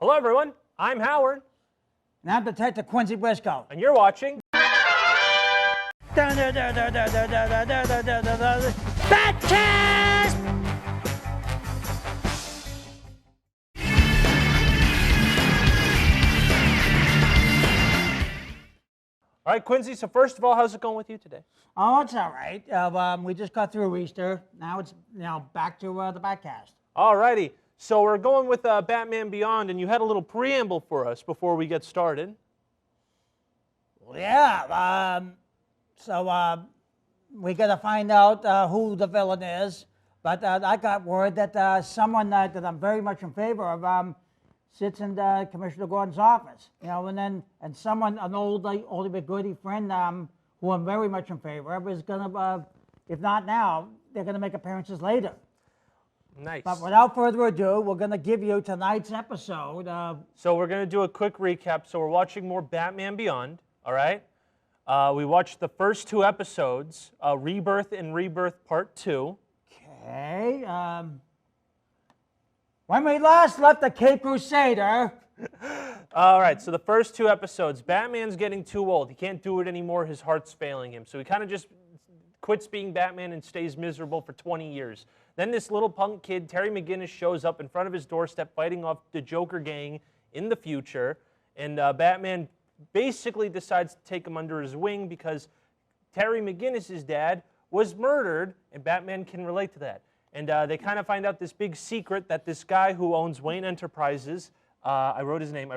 Hello, everyone. I'm Howard. And I'm Detective Quincy Brisco. And you're watching BATCAST! All right, Quincy, so first of all, how's it going with you today? Oh, it's all right. We just got through Easter. Now it's back to the BATCAST. All righty. So we're going with Batman Beyond, and you had a little preamble for us before we get started. Well, yeah. We got to find out who the villain is. But I got word that someone that I'm very much in favor of sits in Commissioner Gordon's office. And someone, an oldie but goodie friend who I'm very much in favor of is going to, if not now, they're going to make appearances later. Nice. But without further ado, we're going to give you tonight's episode. So we're going to do a quick recap. So we're watching more Batman Beyond, all right? We watched the first two episodes, Rebirth and Rebirth Part 2. Okay. When we last left the Cape Crusader. All right, so the first two episodes, Batman's getting too old. He can't do it anymore. His heart's failing him. So he kind of just quits being Batman and stays miserable for 20 years. Then this little punk kid, Terry McGinnis, shows up in front of his doorstep fighting off the Joker gang in the future. And Batman basically decides to take him under his wing because Terry McGinnis' dad was murdered, and Batman can relate to that. And they kind of find out this big secret that this guy who owns Wayne Enterprises, I wrote his name,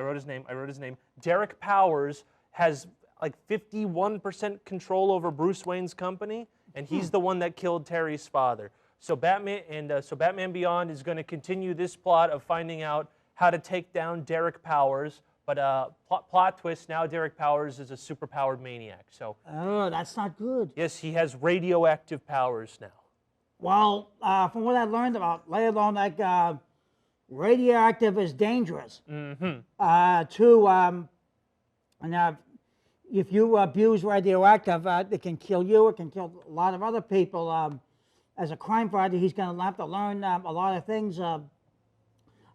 Derek Powers, has like 51% control over Bruce Wayne's company, and he's the one that killed Terry's father. So Batman Beyond is going to continue this plot of finding out how to take down Derek Powers. But plot twist, now Derek Powers is a superpowered maniac. So Oh, that's not good. yes, he has radioactive powers now. Well, from what I learned about, let alone like radioactive is dangerous. If you abuse radioactive, it can kill you. It can kill a lot of other people. As a crime fighter, he's going to have to learn a lot of things, let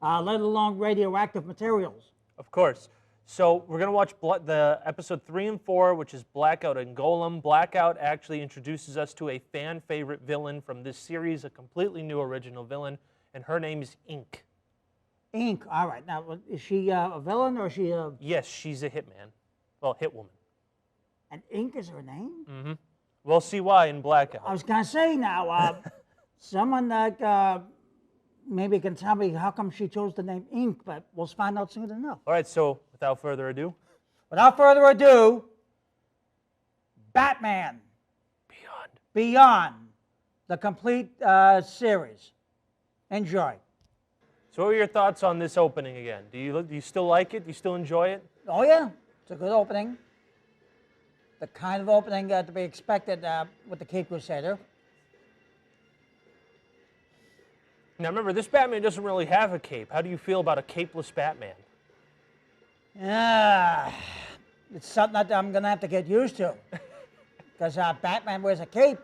alone radioactive materials. Of course. So we're going to watch the episode 3 and 4, which is Blackout and Golem. Blackout actually introduces us to a fan favorite villain from this series, a completely new original villain, and her name is Ink. Ink. All right. Now, is she a villain or is she a... Yes, she's a hitman. Well, hitwoman. And Ink is her name? Mm-hmm. We'll see why in Blackout. I was going to say now, someone that maybe can tell me how come she chose the name Ink, but we'll find out soon enough. All right, so without further ado. Without further ado, Batman Beyond, the complete series. Enjoy. So what are your thoughts on this opening again? Do you still like it? Do you still enjoy it? Oh, yeah. It's a good opening. The kind of opening to be expected with the Cape Crusader. Now remember, this Batman doesn't really have a cape. How do you feel about a capeless Batman? It's something that I'm going to have to get used to. Because Batman wears a cape.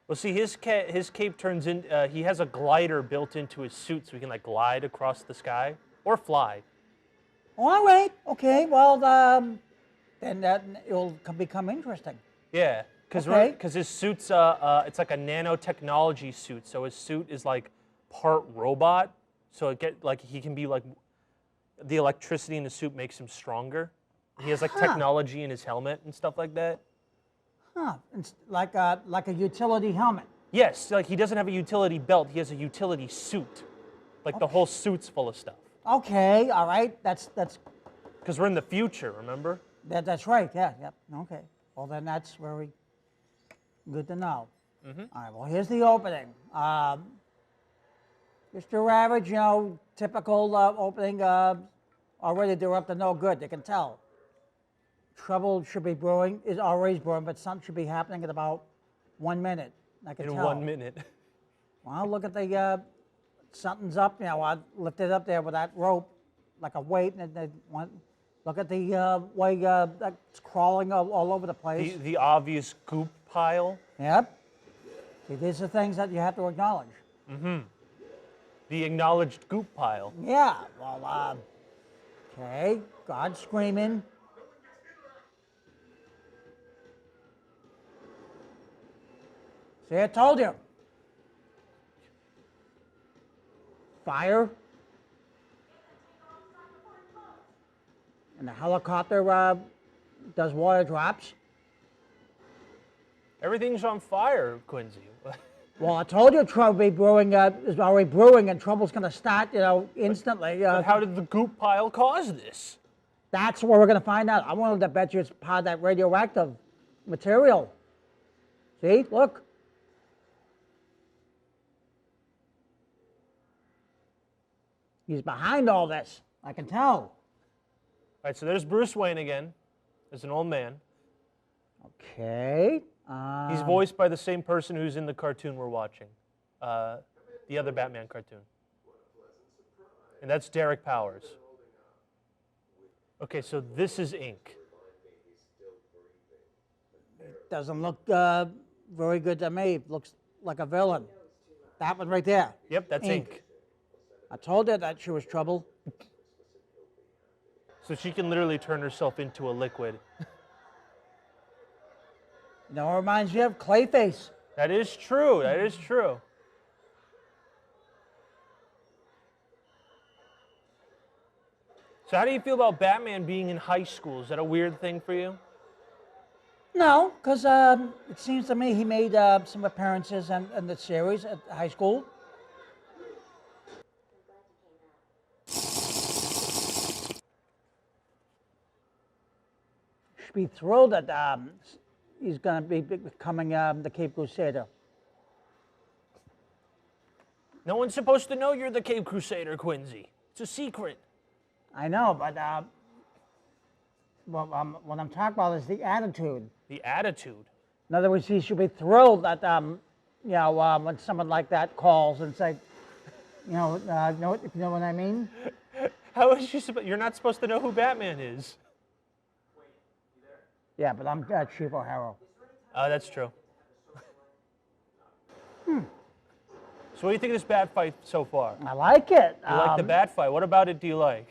Well, see, his cape turns in, he has a glider built into his suit so he can like glide across the sky or fly. All right. Okay. Well, then it'll become interesting. Yeah, because Okay. his suit's it's like a nanotechnology suit, so his suit is like part robot, so he can be like the electricity in the suit makes him stronger. He has like technology in his helmet and stuff like that. Huh? It's like a utility helmet. Yes, like he doesn't have a utility belt; he has a utility suit. Like the whole suit's full of stuff. Okay. All right. That's. Because we're in the future, remember? That's right. Yeah. Yep. Okay. Well, then that's very good to know. Mm-hmm. All right. Well, here's the opening. Just your average, typical opening. Already they're up to no good. They can tell. Trouble should be brewing. Is always brewing, but something should be happening in about 1 minute. I can tell. In 1 minute. Well, look at the something's up. I lifted up there with that rope, like a weight, and look at the way that's crawling all over the place. The obvious goop pile. Yep. See, these are things that you have to acknowledge. Mm-hmm. The acknowledged goop pile. Yeah, well, okay, God screaming. See, I told you. Fire. And the helicopter does water drops. Everything's on fire, Quincy. Well, I told you trouble be brewing, is already brewing, and trouble's going to start, instantly. But how did the goop pile cause this? That's what we're going to find out. I wanted to bet you it's part of that radioactive material. See, look. He's behind all this. I can tell. All right, so there's Bruce Wayne again, as an old man. Okay. He's voiced by the same person who's in the cartoon we're watching, the other Batman cartoon. And that's Derek Powers. Okay, so this is Ink. Doesn't look very good to me. Looks like a villain. That one right there. Yep, that's Ink. I told her that she was trouble. So she can literally turn herself into a liquid. It reminds me of Clayface. That is true. That is true. So how do you feel about Batman being in high school? Is that a weird thing for you? No, because it seems to me he made some appearances in the series at high school. Should be thrilled that he's going to be becoming the Cape Crusader. No one's supposed to know you're the Cape Crusader, Quincy. It's a secret. I know, but what I'm talking about is the attitude. The attitude. In other words, he should be thrilled that when someone like that calls and say, if you know what I mean. How is you supposed? You're not supposed to know who Batman is. Yeah, but I'm Chief O'Hara. Oh, that's true. So what do you think of this bat fight so far? I like it. You like the bat fight. What about it do you like?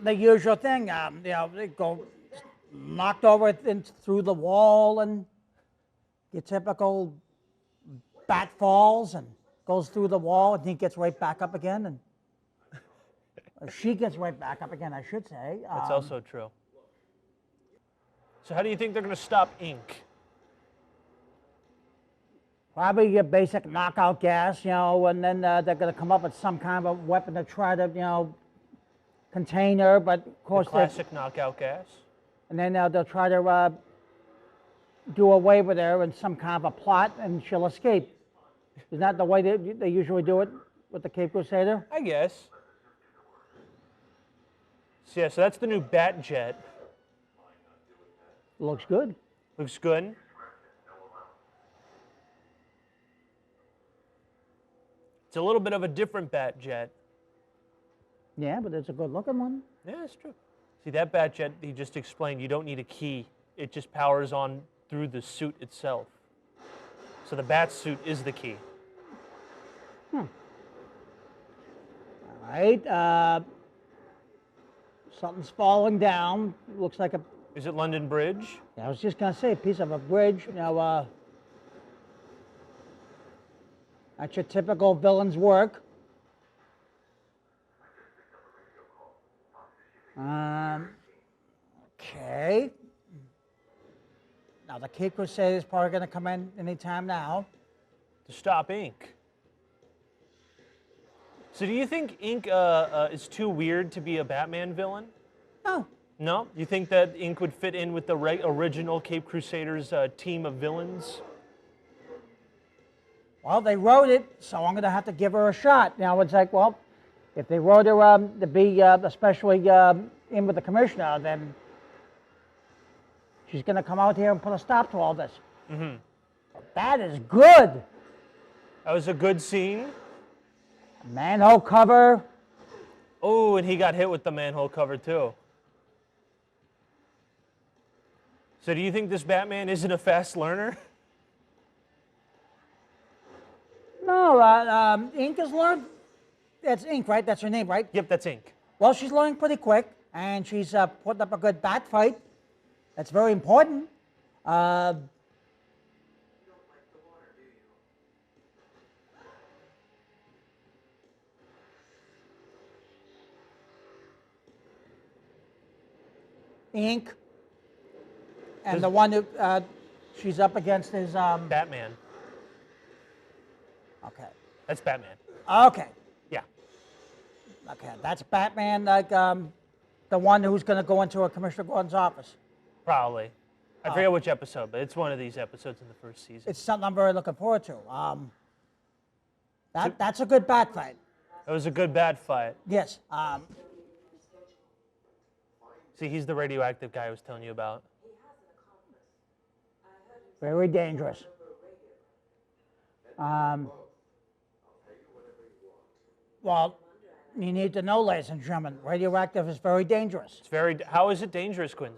The usual thing, they go knocked over through the wall, and your typical bat falls and goes through the wall, and he gets right back up again, and or she gets right back up again, I should say. That's also true. So how do you think they're going to stop Ink? Probably your basic knockout gas, and then they're going to come up with some kind of a weapon to try to, contain her, but of course... The classic knockout gas? And then they'll try to do away with her in some kind of a plot, and she'll escape. Isn't that the way they usually do it with the Cape Crusader? I guess. So yeah, so that's the new Bat Jet. Looks good. Looks good. It's a little bit of a different Bat Jet. Yeah, but it's a good looking one. Yeah, that's true. See, that Bat Jet, he just explained, you don't need a key. It just powers on through the suit itself. So the bat suit is the key. All right. Something's falling down. Looks like a... Is it London Bridge? I was just going to say, a piece of a bridge. Now, that's your typical villain's work. Okay. Now, the Cape Crusader is probably going to come in anytime now. To stop Ink. So do you think Ink is too weird to be a Batman villain? No. No? You think that Ink would fit in with the original Cape Crusaders team of villains? Well, they wrote it, so I'm going to have to give her a shot. Now, it's like, well, if they wrote her to be especially in with the commissioner, then she's going to come out here and put a stop to all this. Mm-hmm. That is good. That was a good scene. Manhole cover. Oh, and he got hit with the manhole cover, too. So do you think this Batman isn't a fast learner? No, Ink is learned. That's Ink, right? That's her name, right? Yep, that's Ink. Well, she's learning pretty quick, and she's putting up a good bat fight. That's very important. Ink, and the one that she's up against is Batman. okay. That's Batman. Okay, Yeah. okay, that's Batman, like the one who's going to go into Commissioner Gordon's office. Probably. I forget which episode, but it's one of these episodes in the first season. It's something I'm very looking forward to. That's a good bat fight. It was a good bat fight. Yes. See, he's the radioactive guy I was telling you about. Very dangerous. Well, you need to know, ladies and gentlemen, radioactive is very dangerous. It's very. How is it dangerous, Quincy?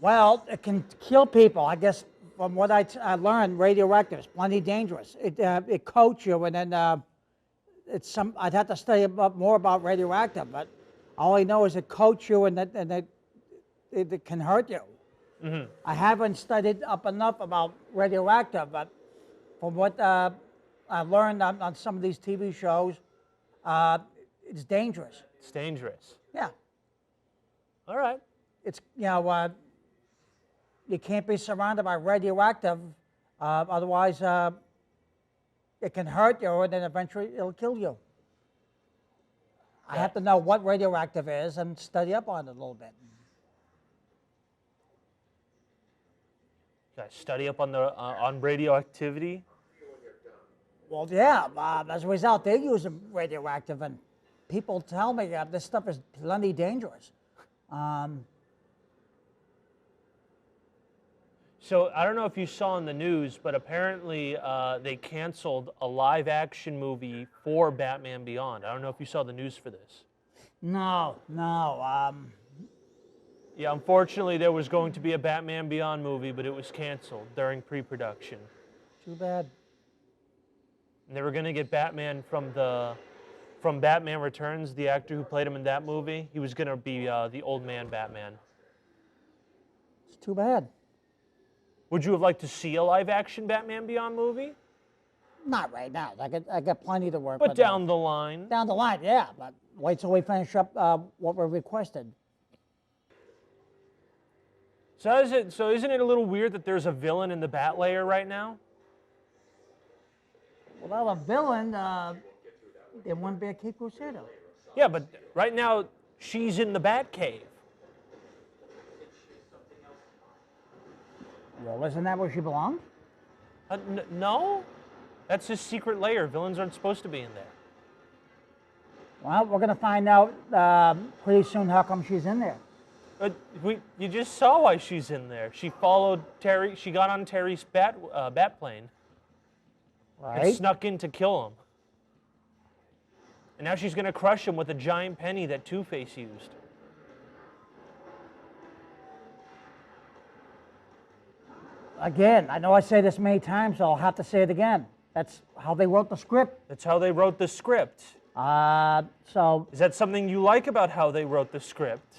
Well, it can kill people. I guess from what I learned, radioactive is plenty dangerous. It coats you, and then it's some. I'd have to study more about radioactive, but all I know is it coats you, and that it can hurt you. Mm-hmm. I haven't studied up enough about radioactive, but from what I learned on some of these TV shows, it's dangerous. It's dangerous. Yeah. All right. It's, you can't be surrounded by radioactive, otherwise it can hurt you, and then eventually it'll kill you. I have to know what radioactive is and study up on it a little bit. You guys study up on the on radioactivity. Well, yeah. As a result, they're using radioactive, and people tell me this stuff is plenty dangerous. So I don't know if you saw in the news, but apparently they canceled a live-action movie for Batman Beyond. I don't know if you saw the news for this. No. Yeah, unfortunately, there was going to be a Batman Beyond movie, but it was canceled during pre-production. Too bad. And they were going to get Batman from Batman Returns, the actor who played him in that movie. He was going to be the old man Batman. It's too bad. Would you have liked to see a live-action Batman Beyond movie? Not right now. I got plenty to work. But down the line. Down the line, yeah. But wait till we finish up what we requested. So isn't it a little weird that there's a villain in the Bat Layer right now? Well, a villain, it wouldn't be a Cape Crusader. Yeah, but right now she's in the Bat Cave. Well, isn't that where she belongs? No, that's his secret lair. Villains aren't supposed to be in there. Well, we're going to find out pretty soon how come she's in there. But you just saw why she's in there. She followed Terry. She got on Terry's bat plane. Right. And snuck in to kill him. And now she's going to crush him with a giant penny that Two-Face used. Again, I know I say this many times, so I'll have to say it again. That's how they wrote the script. That's how they wrote the script. So is that something you like about how they wrote the script?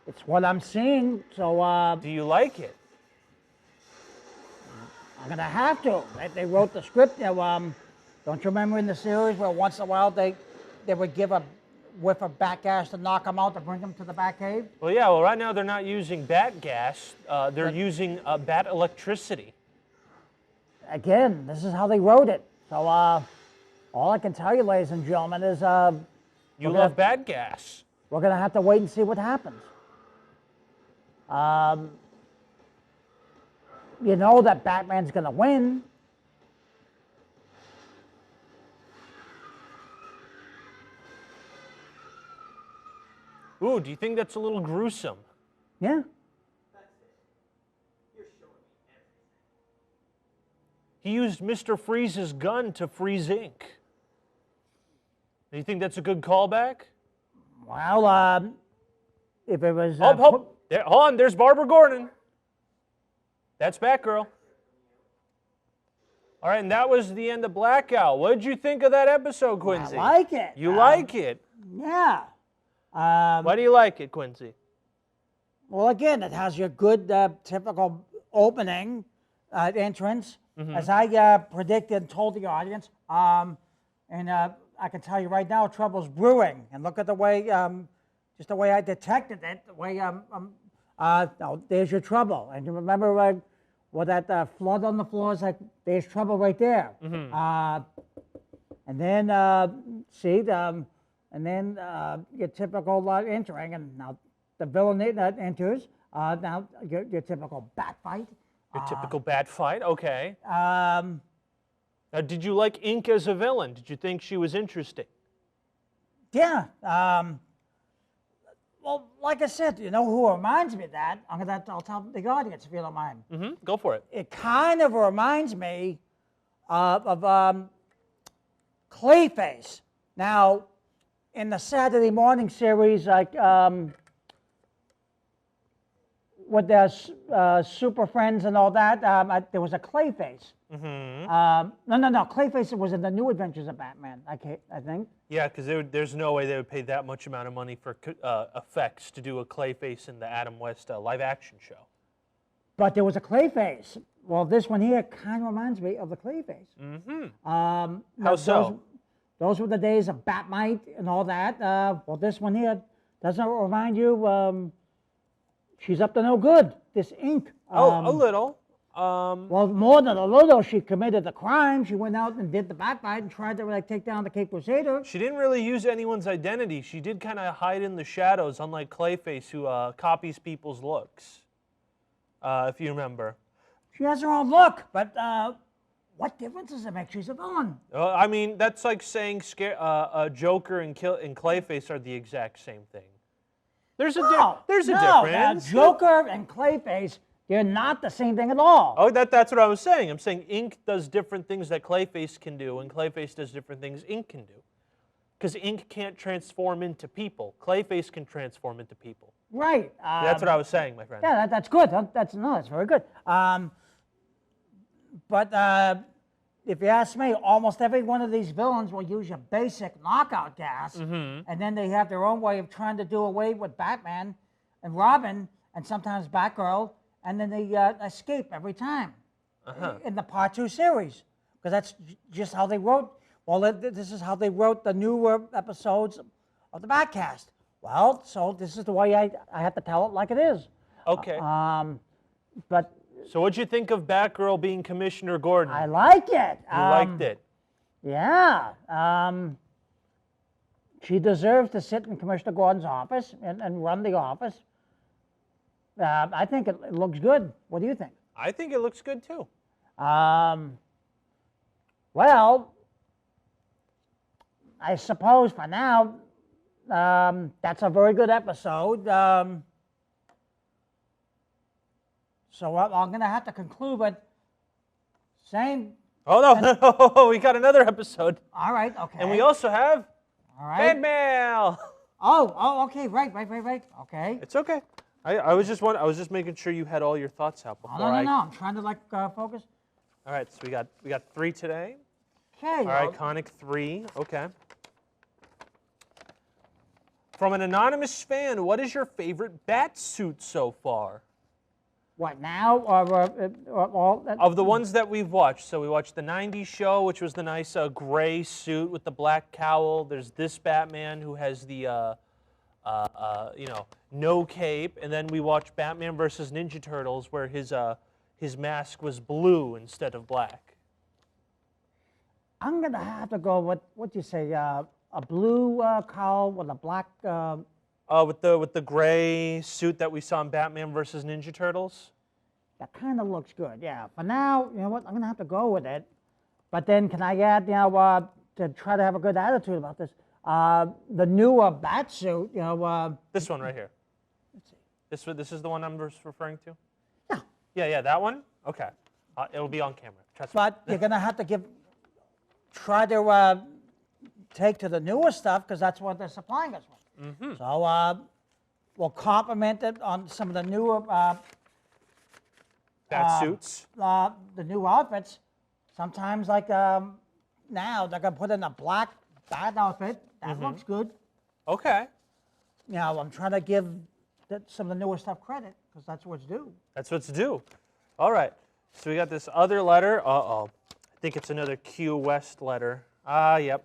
It's what I'm seeing, so... Do you like it? I'm going to have to. They wrote the script. Don't you remember in the series where once in a while they would give a whiff of bat gas to knock them out to bring them to the Batcave? Well, yeah. Well, right now they're not using bat gas. They're using bat electricity. Again, this is how they wrote it. So all I can tell you, ladies and gentlemen, is... you love bat gas. We're going to have to wait and see what happens. You know that Batman's going to win. Ooh, do you think that's a little gruesome? Yeah. He used Mr. Freeze's gun to freeze ink. Do you think that's a good callback? Well, if it was... Hold on, there's Barbara Gordon. That's Batgirl. All right, and that was the end of Blackout. What did you think of that episode, Quincy? I like it. You like it? Yeah. Why do you like it, Quincy? Well, again, it has your good typical opening entrance, as I predicted and told the audience. And I can tell you right now, trouble's brewing. And look at the way, just the way I detected it, the way no, there's your trouble. And you remember what that flood on the floor is like? There's trouble right there. And then see, and then your typical entering, and now the villain enters. Now your typical bat fight. Your typical bat fight, okay. Now, did you like Ink as a villain? Did you think she was interesting? Yeah. Well, like I said, you know who reminds me of that? I'll tell the audience if you don't mind. Go for it. It kind of reminds me of Clayface. Now, in the Saturday morning series, like with the Super Friends and all that, there was a Clayface. No, Clayface was in the New Adventures of Batman, I think. Yeah, because there's no way they would pay that much amount of money for effects to do a Clayface in the Adam West live-action show. But there was a Clayface. Well, this one here kind of reminds me of the Clayface. How so? Those were the days of Batmite and all that. Well, this one here, doesn't it remind you? She's up to no good. This Ink. A little. Well, more than a little, she committed the crime. She went out and did the bat fight and tried to take down the Cape Crusader. She didn't really use anyone's identity. She did kind of hide in the shadows, unlike Clayface, who copies people's looks, if you remember. She has her own look, but what difference does it make? She's a villain. I mean, that's like saying Joker and Clayface are the exact same thing. There's a difference. Joker and Clayface, they're not the same thing at all. Oh, that's what I was saying. I'm saying Ink does different things that Clayface can do, and Clayface does different things Ink can do. Because Ink can't transform into people. Clayface can transform into people. Right. That's what I was saying, my friend. Yeah, that's good. That's very good. But if you ask me, almost every one of these villains will use your basic knockout gas, and then they have their own way of trying to do away with Batman and Robin and sometimes Batgirl, and then they escape every time in the Part 2 series, because that's just how they wrote. Well, this is how they wrote the newer episodes of the BATCAST. Well, so this is the way I have to tell it like it is. Okay. But so what'd you think of Batgirl being Commissioner Gordon? I like it. You liked it? Yeah. She deserves to sit in Commissioner Gordon's office and run the office. I think it looks good. What do you think? I think it looks good too. Well, I suppose for now, that's a very good episode. So I'm going to have to conclude with saying... Oh, no, we got another episode. All right, okay. And we also have fan mail. Oh, okay, right. Okay. It's okay. I was just making sure you had all your thoughts out before No, I'm trying to focus. All right, so we got 3 today. Okay. All right, iconic 3. Okay. From an anonymous fan, what is your favorite bat suit so far? What, now or all? Of the ones that we've watched. So we watched the 90s show, which was the nice gray suit with the black cowl. There's this Batman who has the, no cape. And then we watched Batman versus Ninja Turtles, where his mask was blue instead of black. I'm going to have to go with, what do you say, a blue cowl with a black... with the gray suit that we saw in Batman versus Ninja Turtles? That kind of looks good, yeah. For now, you know what, I'm going to have to go with it. But then can I add, to try to have a good attitude about this, the newer bat suit, this one right here. Let's see. This is the one I'm referring to? Yeah. Yeah, that one? Okay. It'll be on camera. Trust me. But you're going to have to try to take to the newer stuff, because that's what they're supplying us with. So we'll compliment it on some of the newer bat suits. The new outfits. Sometimes, like now, they're gonna put in a black bad outfit. That looks good. Okay. You know, I'm trying to give some of the newer stuff credit because that's what's due. That's what's due. All right. So we got this other letter. Uh-oh. I think it's another Q West letter. Yep.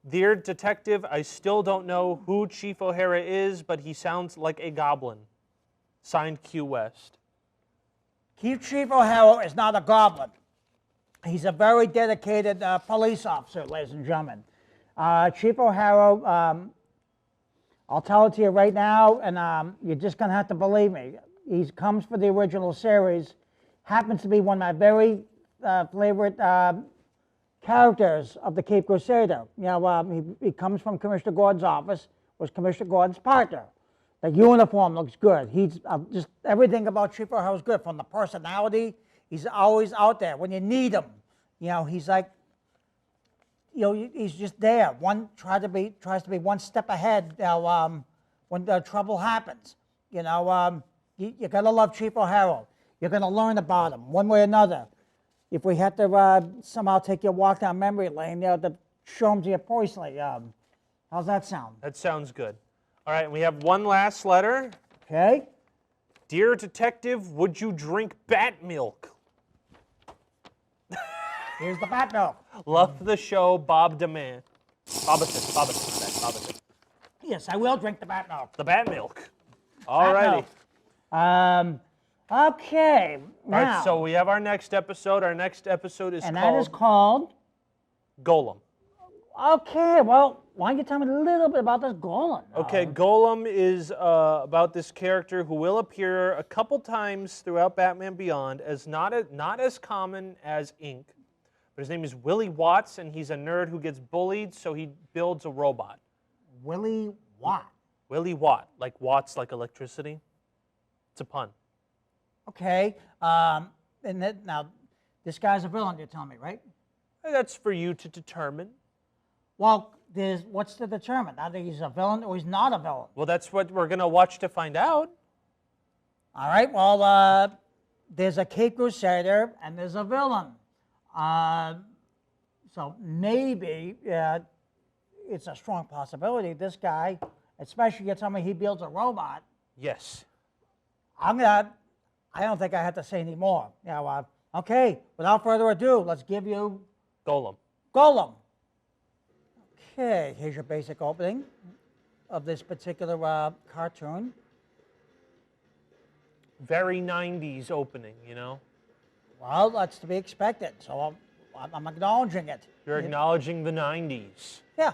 Dear Detective, I still don't know who Chief O'Hara is, but he sounds like a goblin. Signed, Q West. Chief O'Hara is not a goblin. He's a very dedicated police officer, ladies and gentlemen. Chief O'Hara, I'll tell it to you right now, and you're just going to have to believe me. He comes for the original series, happens to be one of my very favorite characters of the Cape Crusader. You know, he comes from Commissioner Gordon's office, was Commissioner Gordon's partner. The uniform looks good. He's just everything about Chief O'Hara is good. From the personality, he's always out there when you need him. You know, he's like, you know, he's just there. Tries to be one step ahead when the trouble happens. You know, you gotta love Chief O'Hara. You're gonna learn about him one way or another. If we had to somehow take you a walk down memory lane, you know, to show him to you personally, how's that sound? That sounds good. All right, we have one last letter. Okay. Dear Detective, would you drink bat milk? Here's the bat milk. Love the show, Bob DeMan. Bobbison. Yes, I will drink the bat milk. The bat milk. All righty. Okay. All right, so we have our next episode. Our next episode is and called... that is called? Golem. Okay, well, why don't you tell me a little bit about this Golem? Okay, Golem is about this character who will appear a couple times throughout Batman Beyond as not as common as Ink. But his name is Willie Watts, and he's a nerd who gets bullied, so he builds a robot. Willie Watt. Willie Watt, like watts like electricity. It's a pun. Okay, now, this guy's a villain, you're telling me, right? That's for you to determine. Well, what's to determine? Either he's a villain or he's not a villain. Well, that's what we're going to watch to find out. All right, well, there's a Cape Crusader and there's a villain. So maybe it's a strong possibility this guy, especially you tell me he builds a robot. Yes. I don't think I have to say any more. Yeah, okay, without further ado, let's give you Golem. Golem. Okay, here's your basic opening of this particular cartoon. Very 90s opening, you know? Well, that's to be expected, so I'm acknowledging it. You're acknowledging the 90s. Yeah.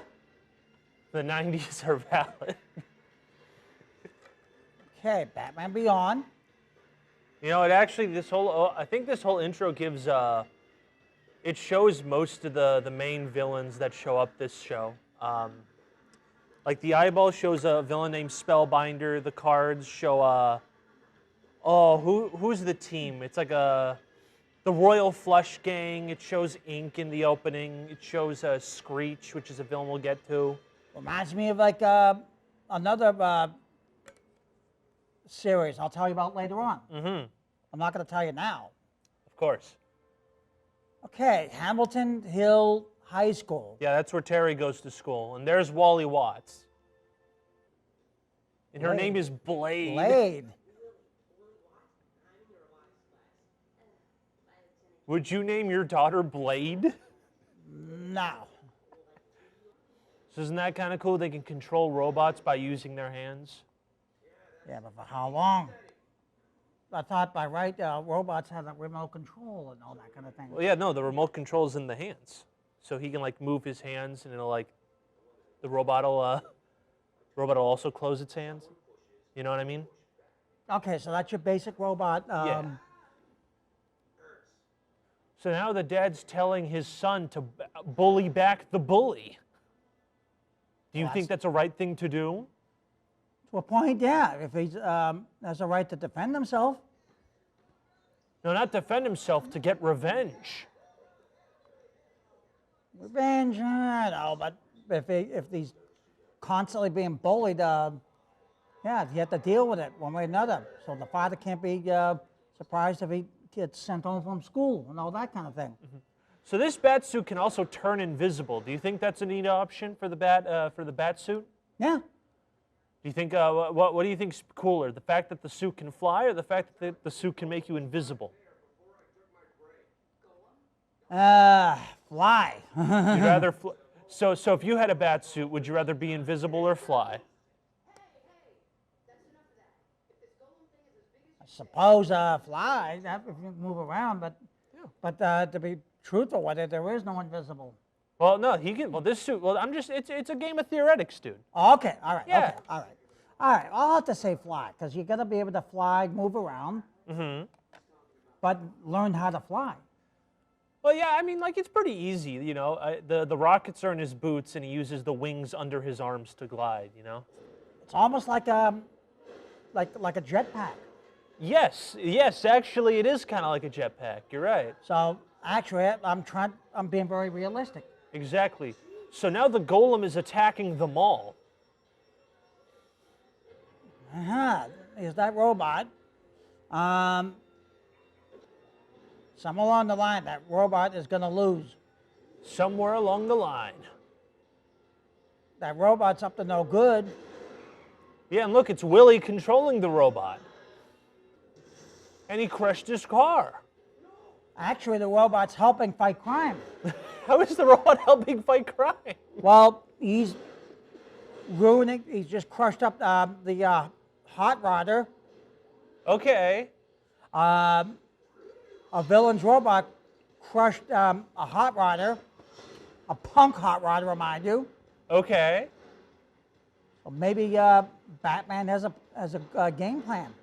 The 90s are valid. Okay, Batman Beyond. You know, it actually, I think this whole intro gives, it shows most of the main villains that show up this show. Like the eyeball shows a villain named Spellbinder. The cards show, who's the team? It's like the Royal Flush Gang. It shows Ink in the opening. It shows Screech, which is a villain we'll get to. Reminds me of like another series I'll tell you about later on. Mm-hmm. I'm not going to tell you now. Of course. Okay, Hamilton Hill High School. Yeah, that's where Terry goes to school. And there's Wally Watts. And her name is Blade. Blade. Would you name your daughter Blade? No. So isn't that kind of cool? They can control robots by using their hands. Yeah, but for how long? I thought by right, robots have a remote control and all that kind of thing. Well, yeah, no, the remote control's in the hands. So he can like move his hands and it'll like, the robot will also close its hands. You know what I mean? Okay, so that's your basic robot. Yeah. So now the dad's telling his son to bully back the bully. Do you think that's a right thing to do? To a point, yeah. If he has a right to defend himself. No, not defend himself, to get revenge. Revenge, I know, but if he's constantly being bullied, yeah, you have to deal with it one way or another. So the father can't be surprised if he gets sent home from school and all that kind of thing. Mm-hmm. So this bat suit can also turn invisible. Do you think that's a neat option for the bat suit? Yeah. Do you think what do you think's cooler, the fact that the suit can fly, or the fact that the suit can make you invisible? Fly. You'd rather so if you had a bat suit, would you rather be invisible or fly? I suppose fly, that if you move around, but to be truthful with it, there is no invisible. Well, no, he can. Well, this suit. Well, it's a game of theoretics, dude. Okay, all right, Yeah. okay, all right. All right, I'll have to say fly, because you got to be able to fly, move around, but learn how to fly. Well, yeah, I mean, like, it's pretty easy, you know. The rockets are in his boots, and he uses the wings under his arms to glide, you know. It's almost like a jetpack. Yes, actually, it is kind of like a jetpack. You're right. So actually, I'm being very realistic. Exactly. So now the golem is attacking them all. Is that robot? Somewhere along the line, that robot is going to lose. Somewhere along the line. That robot's up to no good. Yeah, and look, it's Willie controlling the robot. And he crushed his car. Actually, the robot's helping fight crime. How is the robot helping fight crime? Well, he's just crushed up the hot rodder. Okay. A villain's robot crushed a hot rodder, a punk hot rodder, remind you. Okay. Or maybe Batman has a game plan.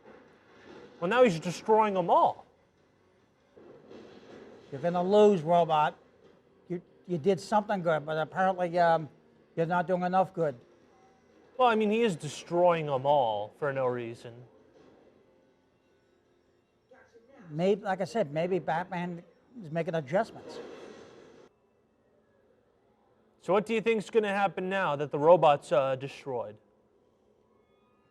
Well, now he's destroying them all. You're going to lose, robot. You did something good, but apparently you're not doing enough good. Well, I mean, he is destroying them all for no reason. Maybe, like I said, maybe Batman is making adjustments. So what do you think's going to happen now that the robot's destroyed?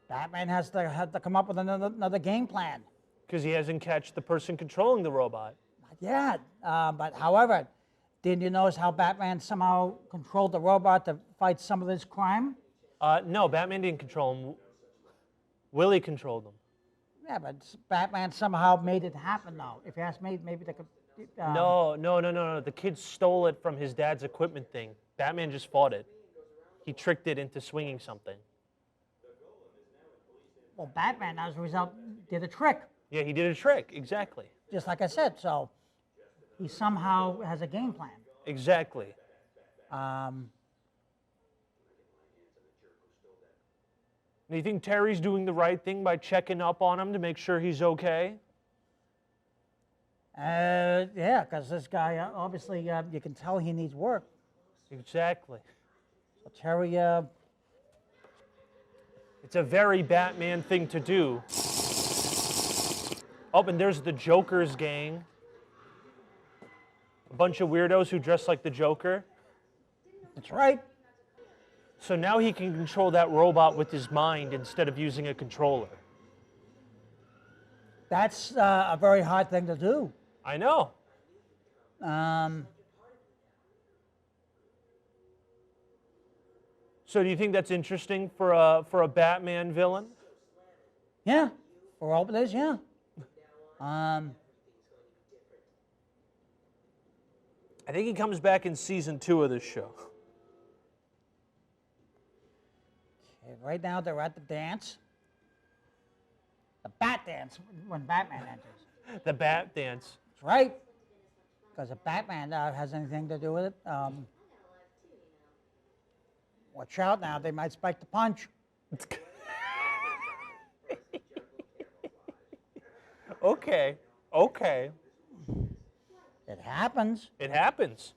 Batman has to come up with another game plan. Because he hasn't catched the person controlling the robot. Not yet. But however, didn't you notice how Batman somehow controlled the robot to fight some of this crime? No, Batman didn't control him. Willie controlled him. Yeah, but Batman somehow made it happen, though. If you ask me, maybe they could... No. The kid stole it from his dad's equipment thing. Batman just fought it. He tricked it into swinging something. Well, Batman, as a result, did a trick. Yeah, he did a trick, exactly. Just like I said, so he somehow has a game plan. Exactly. Do you think Terry's doing the right thing by checking up on him to make sure he's okay? Yeah, because this guy, obviously, you can tell he needs work. Exactly. So Terry... It's a very Batman thing to do. Oh, and there's the Joker's gang. A bunch of weirdos who dress like the Joker. That's right. So now he can control that robot with his mind instead of using a controller. That's a very hard thing to do. I know. So do you think that's interesting for a Batman villain? Yeah, for all it is, yeah. I think he comes back in season 2 of this show. Okay, right now they're at the dance. The Bat Dance, when Batman enters. The Bat Dance. That's right. Because if Batman has anything to do with it, watch out now, they might spike the punch. Okay. It happens. It happens.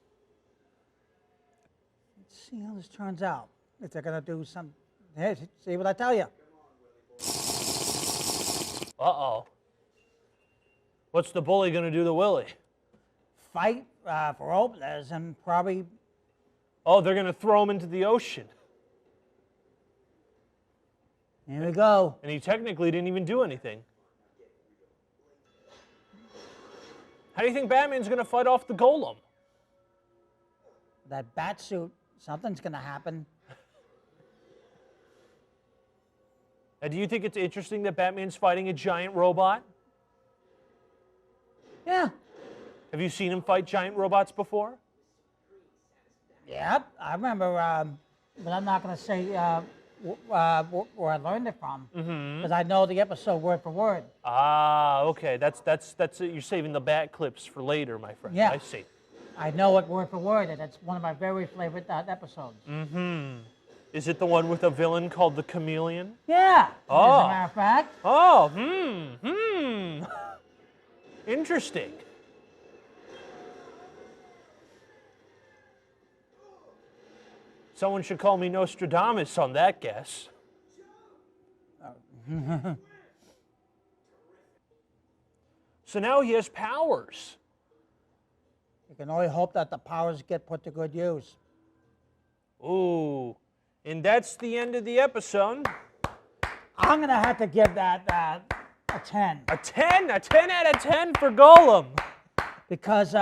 Let's see how this turns out. If they're going to do some... Hey, see what I tell you. Uh-oh. What's the bully going to do to Willie? Fight for openers and probably... Oh, they're going to throw him into the ocean. Here we go. And he technically didn't even do anything. How do you think Batman's going to fight off the Golem? that bat suit, something's going to happen. And do you think it's interesting that Batman's fighting a giant robot? Yeah. Have you seen him fight giant robots before? Yep. I remember, but I'm not going to say where I learned it from, because I know the episode word for word. Ah, okay. That's you're saving the bat clips for later, my friend. Yeah. I see. I know it word for word, and it's one of my very favorite episodes. Is it the one with a villain called the Chameleon? Yeah. Oh. As a matter of fact. Oh, Interesting. Someone should call me Nostradamus on that guess. So now he has powers. You can only hope that the powers get put to good use. Ooh, and that's the end of the episode. I'm going to have to give that a 10. A 10? A 10 out of 10 for Golem. Because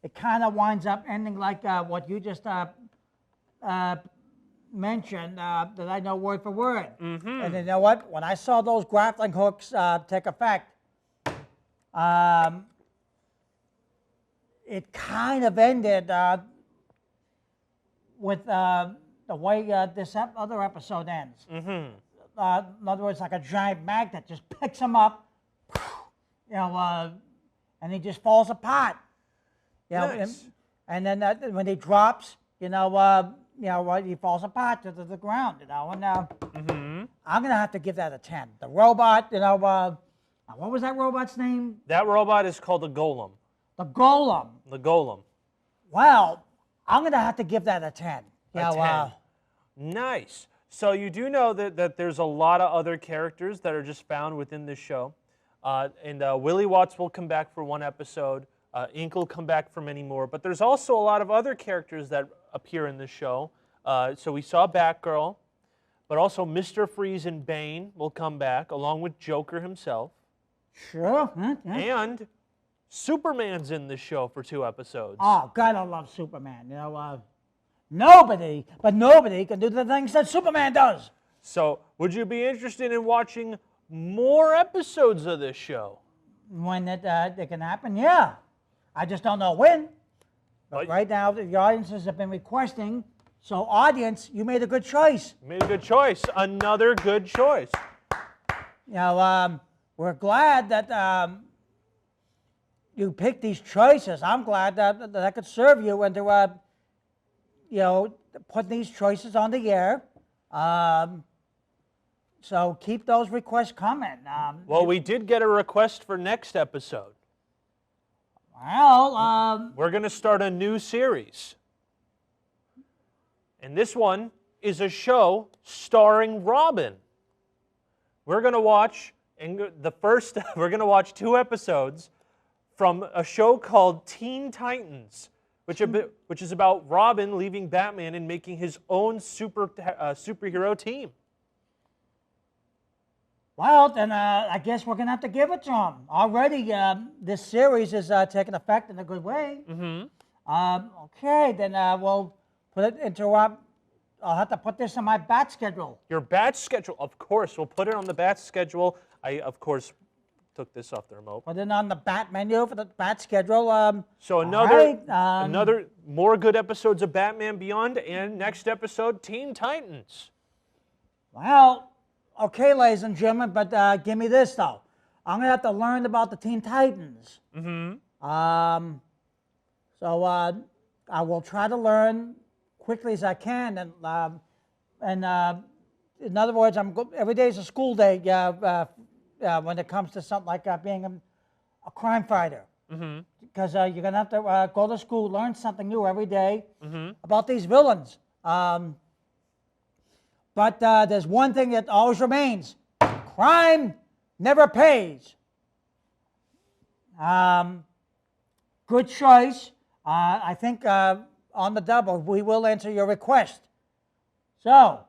it kind of winds up ending like what you just mentioned, that I know word for word. And you know what? When I saw those grappling hooks take effect, it kind of ended with the way this other episode ends. In other words, like a giant magnet just picks him up, you know, and he just falls apart. You know, Nice. and then when he drops, he falls apart to the ground. You know, and I'm gonna have to give that a 10. The robot, what was that robot's name? That robot is called a Golem. The Golem. The Golem. Well, I'm gonna have to give that a 10. A 10. Nice. So you do know that there's a lot of other characters that are just found within this show. And Willie Watts will come back for one episode. Ink will come back for many more. But there's also a lot of other characters that appear in the show. So we saw Batgirl, but also Mr. Freeze and Bane will come back, along with Joker himself. Sure. Yeah. And Superman's in this show for 2 episodes. Oh, God, I love Superman. You know, nobody can do the things that Superman does. So would you be interested in watching more episodes of this show? When it can happen, yeah. I just don't know when. But right now, the audiences have been requesting. So, audience, you made a good choice. You made a good choice. Another good choice. You know, we're glad that you picked these choices. I'm glad that I could serve you and to, put these choices on the air. So keep those requests coming. Well, we did get a request for next episode. Well, we're going to start a new series. And this one is a show starring Robin. We're going to watch we're going to watch 2 episodes from a show called Teen Titans, which is about Robin leaving Batman and making his own superhero team. Well, then I guess we're going to have to give it to him. Already, this series is taking effect in a good way. Okay, then we'll put it into I'll have to put this on my bat schedule. Your bat schedule, of course. We'll put it on the bat schedule. I, of course, took this off the remote. Put it on the bat menu for the bat schedule. So another more good episodes of Batman Beyond, and next episode, Teen Titans. Well, okay, ladies and gentlemen, but give me this, though. I'm going to have to learn about the Teen Titans. So I will try to learn quickly as I can. And in other words, every day is a school day when it comes to something like being a crime fighter. Because you're going to have to go to school, learn something new every day about these villains. But there's one thing that always remains. Crime never pays. Good choice. I think on the double, we will answer your request. So,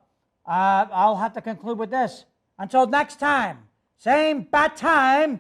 I'll have to conclude with this. Until next time, same bat channel.